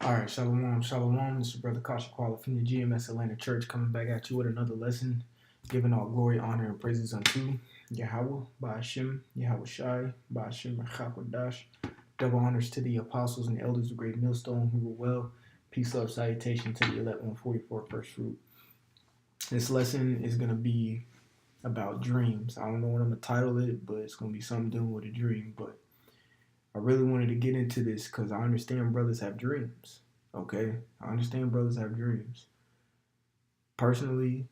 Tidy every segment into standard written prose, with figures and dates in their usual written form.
All right, shalom, shalom. This is Brother Kasha Quala from the GMS Atlanta Church coming back at you with another lesson, giving all glory, honor, and praises unto Yahweh, Ba'ashem, Yahweh Shai, Ba'ashem, Rachakodash. Double honors to the apostles and elders of Great Millstone who were well. Peace, love, salutation to the 1144 first fruit. This lesson is going to be about dreams. I don't know what I'm going to title it, but it's going to be something doing with a dream. But I really wanted to get into this because I understand brothers have dreams. Okay, I understand brothers have dreams. Personally,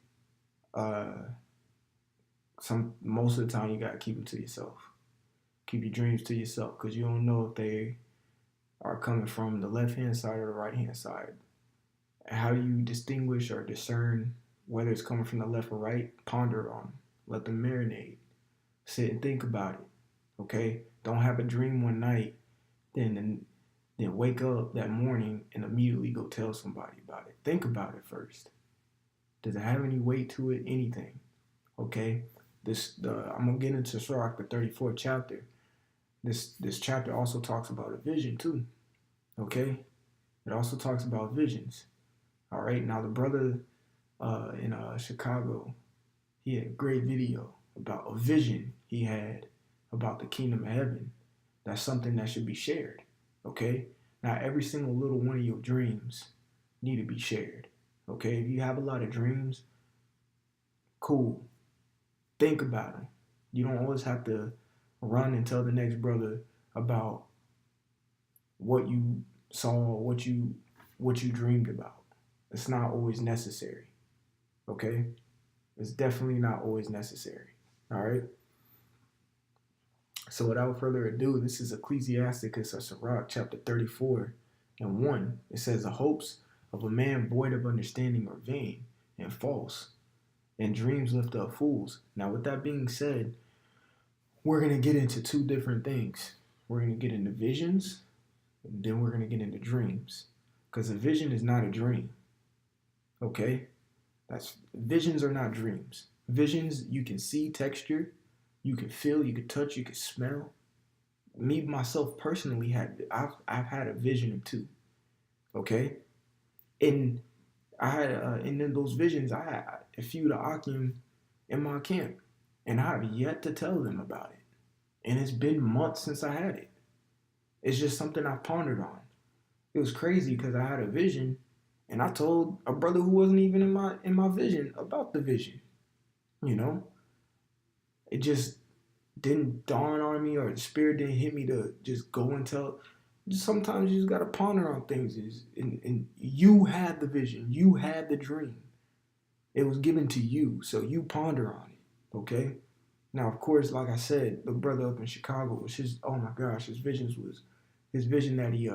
most of the time you gotta keep them to yourself. Keep your dreams to yourself because you don't know if they are coming from the left hand side or the right hand side. How do you distinguish or discern whether it's coming from the left or right? Ponder on them. Let them marinate. Sit and think about it. Okay, don't have a dream one night, then wake up that morning and immediately go tell somebody about it. Think about it first. Does it have any weight to it? Anything? Okay. I'm gonna get into Sirach, the 34th chapter. This chapter also talks about a vision too. Okay. It also talks about visions. All right. Now the brother in Chicago, he had a great video about a vision he had about the kingdom of heaven. That's something that should be shared. Okay? Now, every single little one of your dreams need to be shared. Okay? If you have a lot of dreams, cool. Think about them. You don't always have to run and tell the next brother about what you saw, what you dreamed about. It's not always necessary. Okay? It's definitely not always necessary. All right? So without further ado, this is Ecclesiasticus or Sirach chapter 34 and 1. It says, the hopes of a man void of understanding are vain and false, and dreams lift up fools. Now with that being said, we're going to get into two different things. We're going to get into visions, and then we're going to get into dreams. Because a vision is not a dream. Okay? Visions are not dreams. Visions, you can see texture, you can feel, you can touch, you can smell. Me, myself, personally, I've had a vision or two. Okay? And I had, and in those visions, I had a few to Akim in my camp. And I have yet to tell them about it. And it's been months since I had it. It's just something I pondered on. It was crazy because I had a vision and I told a brother who wasn't even in my vision about the vision. You know? It just didn't dawn on me, or the spirit didn't hit me to just go and tell. Just sometimes you just gotta ponder on things. And you had the vision, you had the dream. It was given to you, so you ponder on it. Okay. Now, of course, like I said, the brother up in Chicago was oh my gosh, his vision that he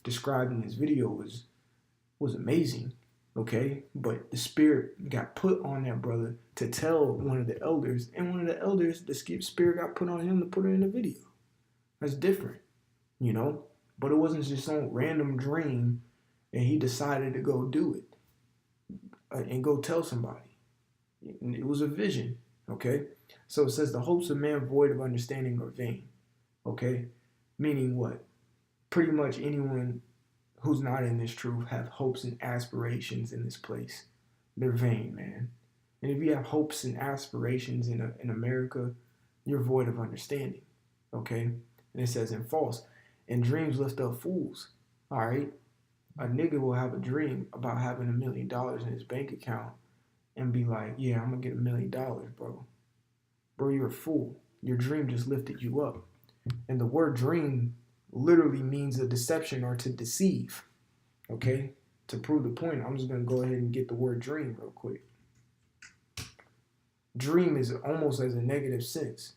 described in his video was amazing. Okay, but the spirit got put on that brother to tell one of the elders, and one of the elders, the spirit got put on him to put it in the video. That's different, you know. But it wasn't just some random dream, and he decided to go do it and go tell somebody. It was a vision. Okay, so it says the hopes of man void of understanding are vain. Okay, meaning what? Pretty much anyone who's not in this truth have hopes and aspirations in this place. They're vain, man. And if you have hopes and aspirations in America, you're void of understanding. Okay? And it says in false. And dreams lift up fools. All right? A nigga will have a dream about having $1 million in his bank account and be like, yeah, I'm going to get $1 million, bro. Bro, you're a fool. Your dream just lifted you up. And the word dream literally means a deception or to deceive. Okay? To prove the point, I'm just going to go ahead and get the word dream real quick. Dream is almost as a negative sense.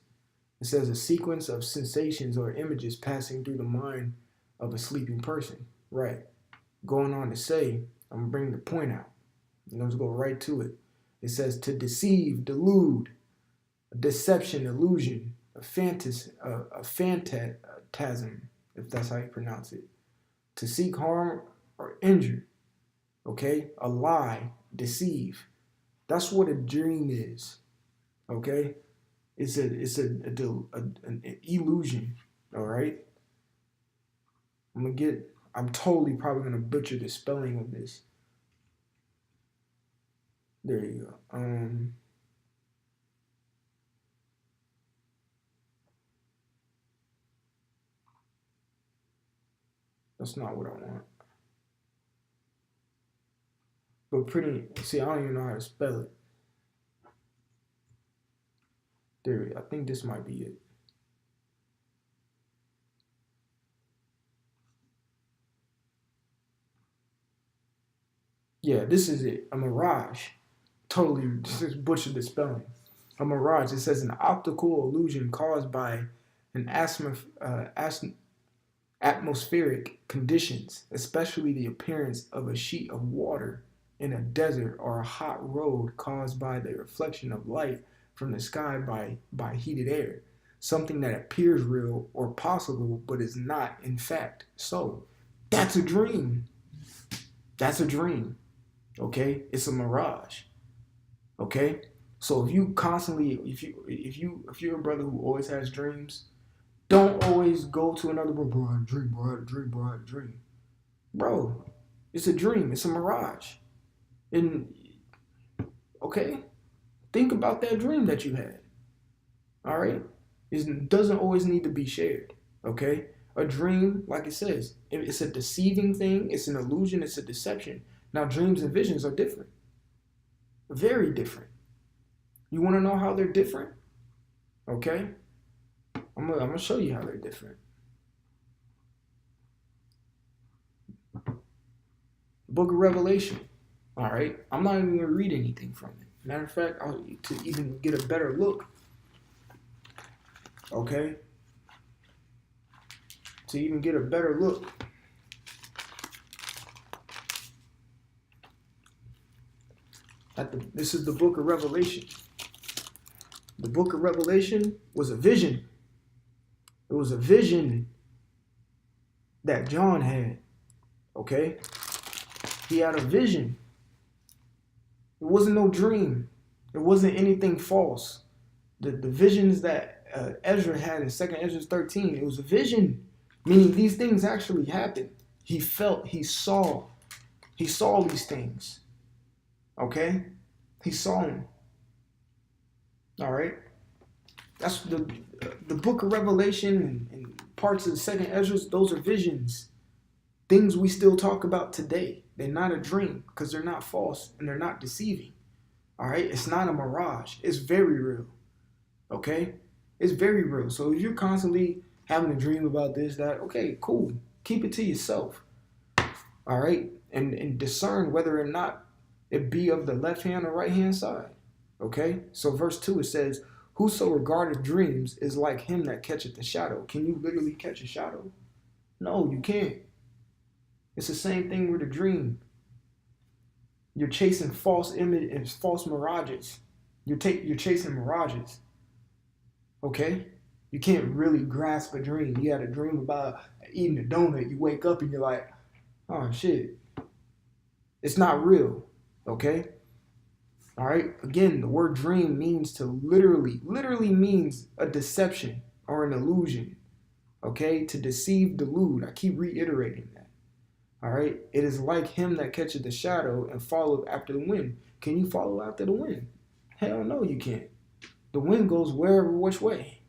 It says a sequence of sensations or images passing through the mind of a sleeping person. Right. Going on to say, I'm going to bring the point out. And let's go right to it. It says to deceive, delude, deception, illusion, a phantasm, if that's how you pronounce it. To seek harm or injure. Okay? A lie, deceive. That's what a dream is. Okay? It's an illusion. All right? I'm I'm totally probably gonna butcher the spelling of this. There you go. That's not what I want. But see, I don't even know how to spell it. There, I think this might be it. Yeah, this is it. A mirage. Totally just butchered the spelling. A mirage. It says an optical illusion caused by an atmospheric conditions, especially the appearance of a sheet of water in a desert or a hot road caused by the reflection of light from the sky by heated air. Something that appears real or possible but is not in fact so. That's a dream. That's a dream. Okay? It's a mirage. Okay? So if you constantly if you're a brother who always has dreams, don't always go to another bro. I had a dream, bro. I had a dream, bro. I had a dream. Bro, it's a dream. It's a mirage. And okay, think about that dream that you had. All right, it doesn't always need to be shared. Okay, a dream, like it says, it's a deceiving thing. It's an illusion. It's a deception. Now, dreams and visions are different. Very different. You want to know how they're different? Okay. I'm gonna show you how they're different. Book of Revelation. All right, I'm not even gonna read anything from it. Matter of fact, to even get a better look. Okay, to even get a better look. This is the Book of Revelation. The Book of Revelation was a vision. It was a vision that John had. Okay? He had a vision. It wasn't no dream. It wasn't anything false. The visions that Ezra had in 2nd Ezra 13, it was a vision. Meaning these things actually happened. He felt, he saw these things. Okay? He saw them. All right? That's the Book of Revelation and parts of the 2nd Ezra. Those are visions. Things we still talk about today. They're not a dream because they're not false and they're not deceiving. All right? It's not a mirage. It's very real. Okay? It's very real. So if you're constantly having a dream about this, that, okay, cool. Keep it to yourself. All right? And discern whether or not it be of the left hand or right hand side. Okay? So verse 2, it says, whoso regardeth dreams is like him that catcheth a shadow. Can you literally catch a shadow? No, you can't. It's the same thing with a dream. You're chasing false image and false mirages. You're chasing mirages. Okay? You can't really grasp a dream. You had a dream about eating a donut. You wake up and you're like, oh shit. It's not real. Okay? All right? Again, the word dream means to literally means a deception or an illusion. Okay? To deceive, delude. I keep reiterating that. All right? It is like him that catcheth the shadow and followeth after the wind. Can you follow after the wind? Hell no, you can't. The wind goes wherever, which way.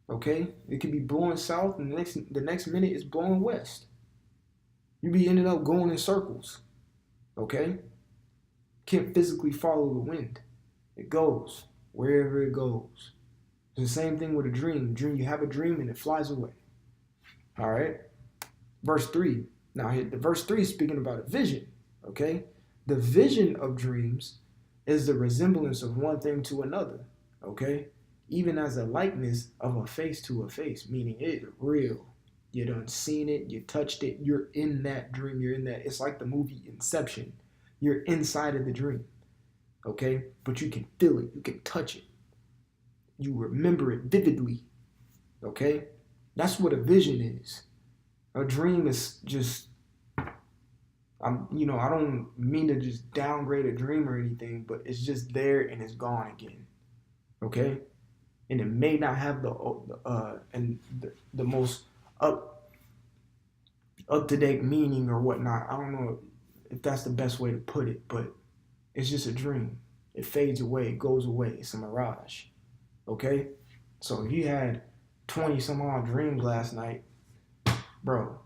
Okay? It could be blowing south and the next minute it's blowing west. You be ending up going in circles. Okay? Can't physically follow the wind. It goes wherever it goes. It's the same thing with a dream. You have a dream and it flies away. All right? Verse 3. Now, the verse 3 is speaking about a vision. Okay? The vision of dreams is the resemblance of one thing to another. Okay? Even as a likeness of a face to a face, meaning it's real. You done seen it, you touched it, you're in that dream, you're in that. It's like the movie Inception. You're inside of the dream. Okay? But you can feel it, you can touch it. You remember it vividly. Okay? That's what a vision is. A dream is just, I don't mean to just downgrade a dream or anything, but it's just there and it's gone again. Okay? And it may not have the most up to date meaning or whatnot. I don't know if that's the best way to put it, but it's just a dream. It fades away, it goes away. It's a mirage. Okay? So if you had 20 some odd dreams last night, bro,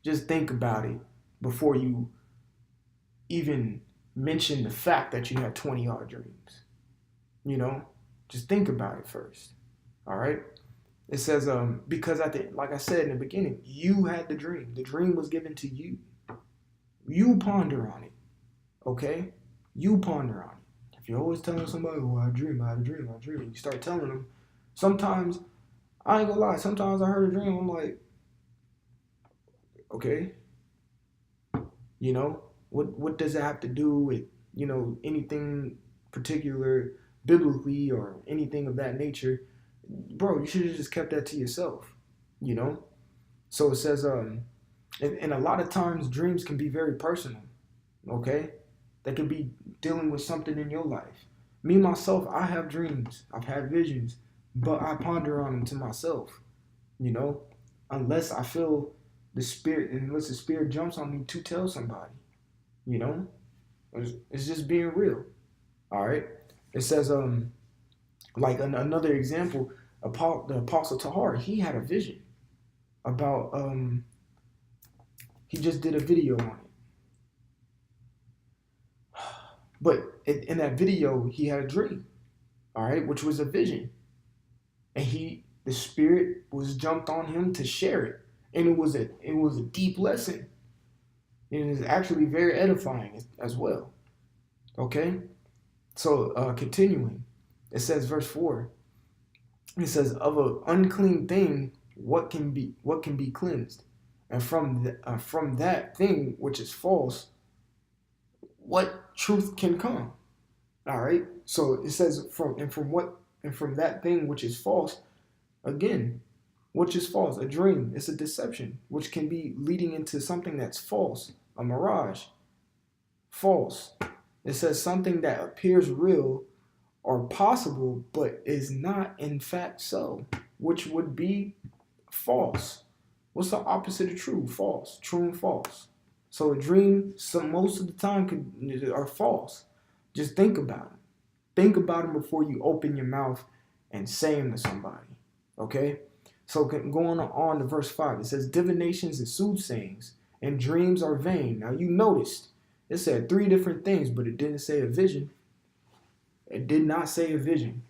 just think about it before you even mention the fact that you had 20 odd dreams. You know? Just think about it first. All right? It says, because like I said in the beginning, you had the dream. The dream was given to you. You ponder on it. Okay? You ponder on it. If you're always telling somebody, oh, I had a dream, and you start telling them, sometimes, I ain't gonna lie, sometimes I heard a dream, I'm like, okay, you know, what does it have to do with, you know, anything particular biblically or anything of that nature? Bro, you should have just kept that to yourself, you know? So it says, and a lot of times dreams can be very personal, okay? They could be dealing with something in your life. Me, myself, I have dreams. I've had visions, but I ponder on them to myself, you know? Unless I feel the spirit, unless the spirit jumps on me to tell somebody, you know? It's just being real, all right? It says, like another example, the Apostle Tahar, he had a vision about, he just did a video on it. But in that video, he had a dream, all right, which was a vision. And the spirit was jumped on him to share it. And it was a deep lesson. And it's actually very edifying as well. Okay? So continuing, it says verse 4. It says, of an unclean thing, what can be cleansed? And from that thing which is false, what truth can come? All right. So it says from that thing which is false, again, which is false, a dream, it's a deception, which can be leading into something that's false, a mirage, false. It says something that appears real or possible, but is not in fact so, which would be false. What's the opposite of true? False. True and false. So a dream, most of the time, are false. Just think about them. Think about them before you open your mouth and say them to somebody. Okay? So going on to verse 5, it says, divinations and soothsayings and dreams are vain. Now you noticed, it said 3 different things, but it didn't say a vision. It did not say a vision.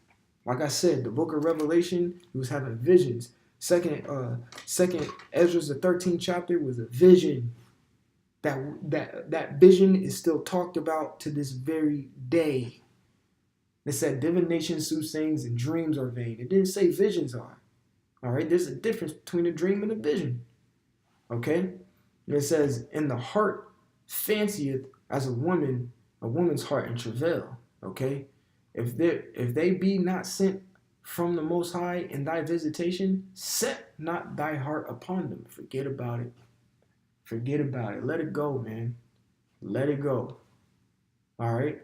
Like I said, the book of Revelation, he was having visions. Second Ezra's, the 13th chapter, was a vision. That vision is still talked about to this very day. It said divination, soothsayings, and dreams are vain. It didn't say visions are. All right, there's a difference between a dream and a vision. Okay, and it says, "In the heart fancieth as a woman's heart in travail." Okay, if they be not sent from the Most High in thy visitation, set not thy heart upon them. Forget about it. Forget about it. Let it go, man. Let it go. All right.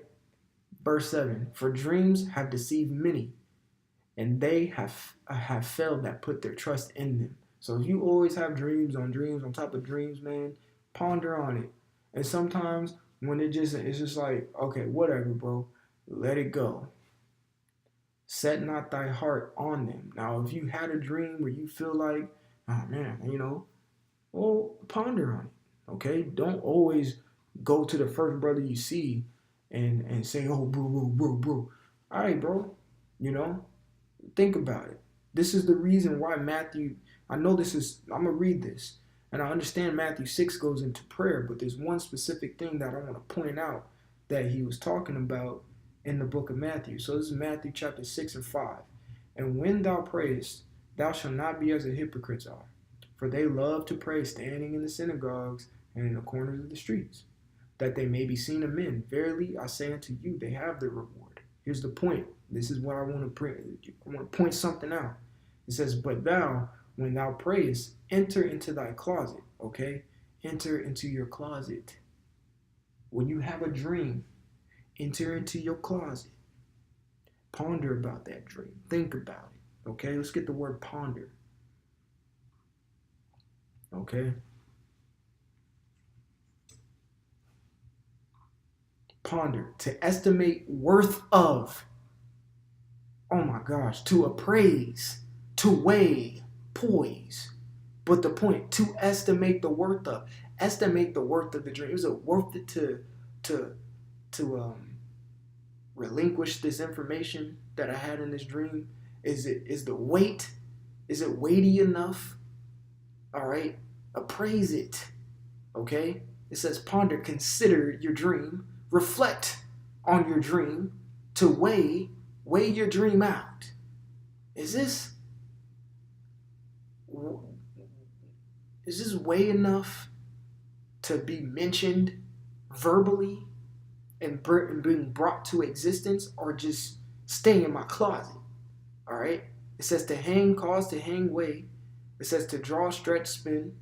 Verse 7. For dreams have deceived many, and they have failed that put their trust in them. So if you always have dreams on top of dreams, man, ponder on it. And sometimes when it's just like, okay, whatever, bro. Let it go. Set not thy heart on them. Now, if you had a dream where you feel like, oh man, well, ponder on it, okay? Don't always go to the first brother you see and say, oh, bro. All right, bro, think about it. This is the reason why Matthew, I'm going to read this, and I understand Matthew 6 goes into prayer, but there's one specific thing that I want to point out that he was talking about in the book of Matthew. So this is Matthew chapter 6 and 5. And when thou prayest, thou shalt not be as the hypocrites are, for they love to pray standing in the synagogues and in the corners of the streets, that they may be seen of men. Verily, I say unto you, they have their reward. Here's the point. This is what I want to point something out. It says, but thou, when thou prayest, enter into thy closet. Okay? Enter into your closet. When you have a dream, enter into your closet. Ponder about that dream. Think about it. Okay? Let's get the word ponder. Okay? Ponder. To estimate worth of. Oh my gosh. To appraise. To weigh. Poise. But the point, to estimate the worth of. Estimate the worth of the dream. Is it worth it to relinquish this information that I had in this dream? Is the weight? Is it weighty enough? All right. Appraise it. Okay. It says ponder, consider your dream, reflect on your dream, to weigh your dream out. Is this way enough to be mentioned verbally and being brought to existence, or just stay in my closet? All right. It says to hang, cause to hang, weigh. It says to draw, stretch, spin,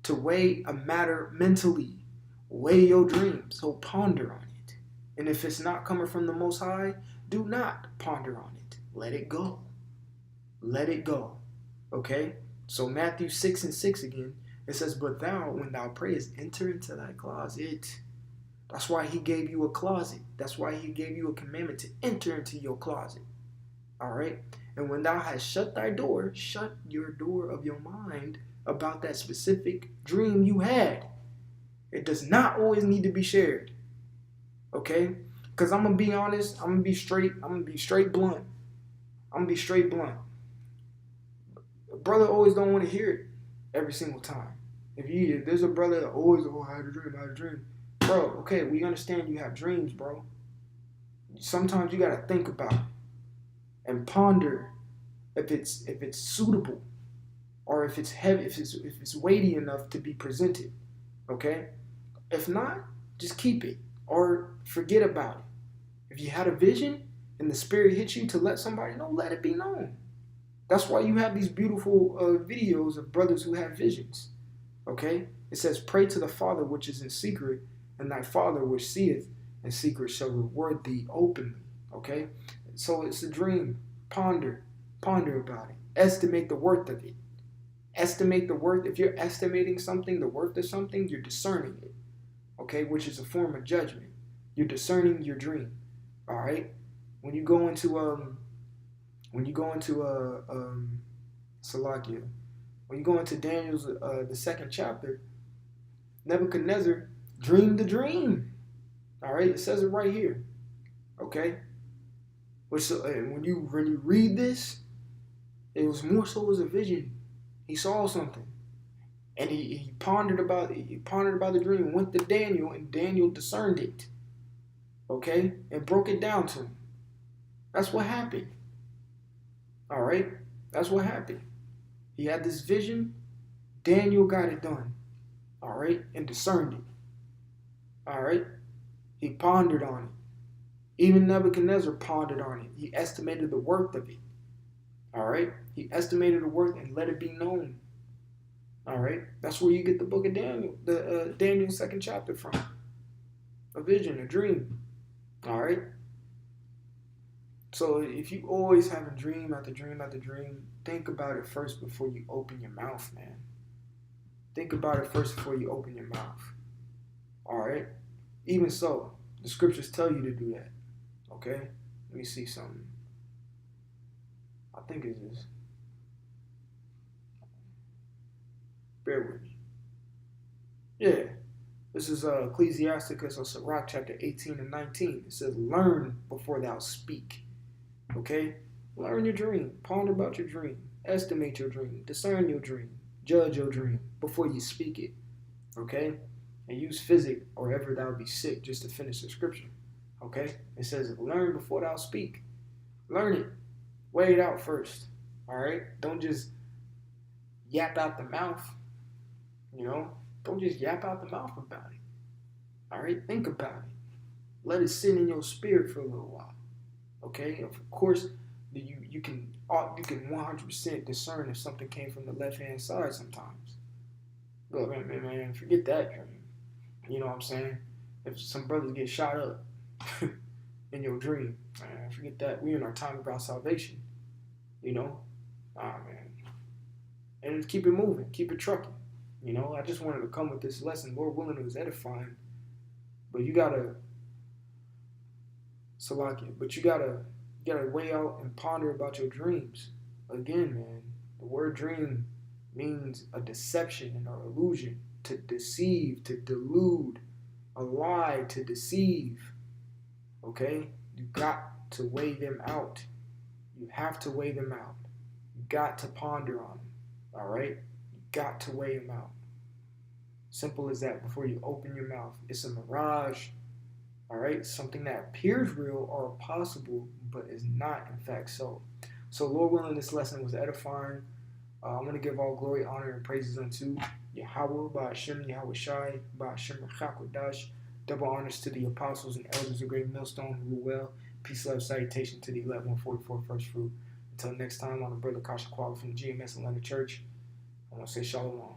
to weigh a matter mentally. Weigh your dreams. So ponder on it. And if it's not coming from the Most High, do not ponder on it. Let it go. Let it go. Okay? So Matthew 6:6 again. It says, but thou, when thou prayest, enter into thy closet. That's why he gave you a closet. That's why he gave you a commandment to enter into your closet. All right? And when thou hast shut thy door, shut your door of your mind about that specific dream you had. It does not always need to be shared. Okay? Because I'm going to be honest. I'm going to be straight blunt. I'm going to be straight blunt. A brother always don't want to hear it every single time. If there's a brother that always, I had a dream. Bro, okay, we understand you have dreams, bro. Sometimes you got to think about it and ponder if it's suitable, or if it's heavy, if it's weighty enough to be presented. Okay? If not, just keep it or forget about it. If you had a vision and the Spirit hit you to let somebody know, let it be known. That's why you have these beautiful videos of brothers who have visions. Okay? It says, pray to the Father which is in secret, and thy Father which seeth in secret shall reward thee openly. Okay? So it's a dream. Ponder about it. Estimate the worth of it. Estimate the worth. If you're estimating something, the worth of something, you're discerning it. Okay? Which is a form of judgment. You're discerning your dream. All right? When you go into Salakia, when you go into Daniel's the second chapter, Nebuchadnezzar dreamed the dream. All right? It says it right here. Okay? Which when you read this, it was more so as a vision. He saw something, and he pondered about it. He pondered about the dream. Went to Daniel, and Daniel discerned it. Okay, and broke it down to him. That's what happened. All right, that's what happened. He had this vision. Daniel got it done. All right, and discerned it. All right, he pondered on it. Even Nebuchadnezzar pondered on it. He estimated the worth of it. All right? He estimated the worth and let it be known. All right? That's where you get the book of Daniel, the Daniel second chapter from. A vision, a dream. All right? So if you always have a dream after dream after dream, think about it first before you open your mouth, man. Think about it first before you open your mouth. All right? Even so, the scriptures tell you to do that. Okay? Let me see something. I think it's this. Bear with me. Yeah. This is Ecclesiasticus or Sirach chapter 18 and 19. It says, learn before thou speak. Okay? Learn your dream. Ponder about your dream. Estimate your dream. Discern your dream. Judge your dream before you speak it. Okay? And use physic or ever thou be sick, just to finish the scripture. Okay? It says, learn before thou speak. Learn it. Weigh it out first. All right? Don't just yap out the mouth. You know? Don't just yap out the mouth about it. All right? Think about it. Let it sit in your spirit for a little while. Okay? Of course, you can 100% discern if something came from the left-hand side sometimes. But man, forget that dream. You know what I'm saying? If some brothers get shot up in your dream, man, forget that. We're in our time about salvation. You know? Man. And keep it moving. Keep it trucking. You know, I just wanted to come with this lesson. Lord willing, it was edifying. But you gotta Salakia. But you gotta weigh out and ponder about your dreams. Again, man, the word dream means a deception or illusion, to deceive, to delude, a lie, to deceive. Okay? You got to weigh them out. You have to weigh them out. You got to ponder on them. All right? You got to weigh them out. Simple as that. Before you open your mouth, it's a mirage. All right? Something that appears real or possible, but is not in fact so. So, Lord willing, this lesson was edifying. I'm going to give all glory, honor, and praises unto Yahweh, Ba'ashem, Yahweh Shai, Ba'ashem, Rachakodash. Double honors to the apostles and elders of Great Millstone who rule well. Peace, love, salutation to the 11144 First Fruit. Until next time, on the Brother Kasha Quality from the GMS Atlanta Church, I want to say shalom.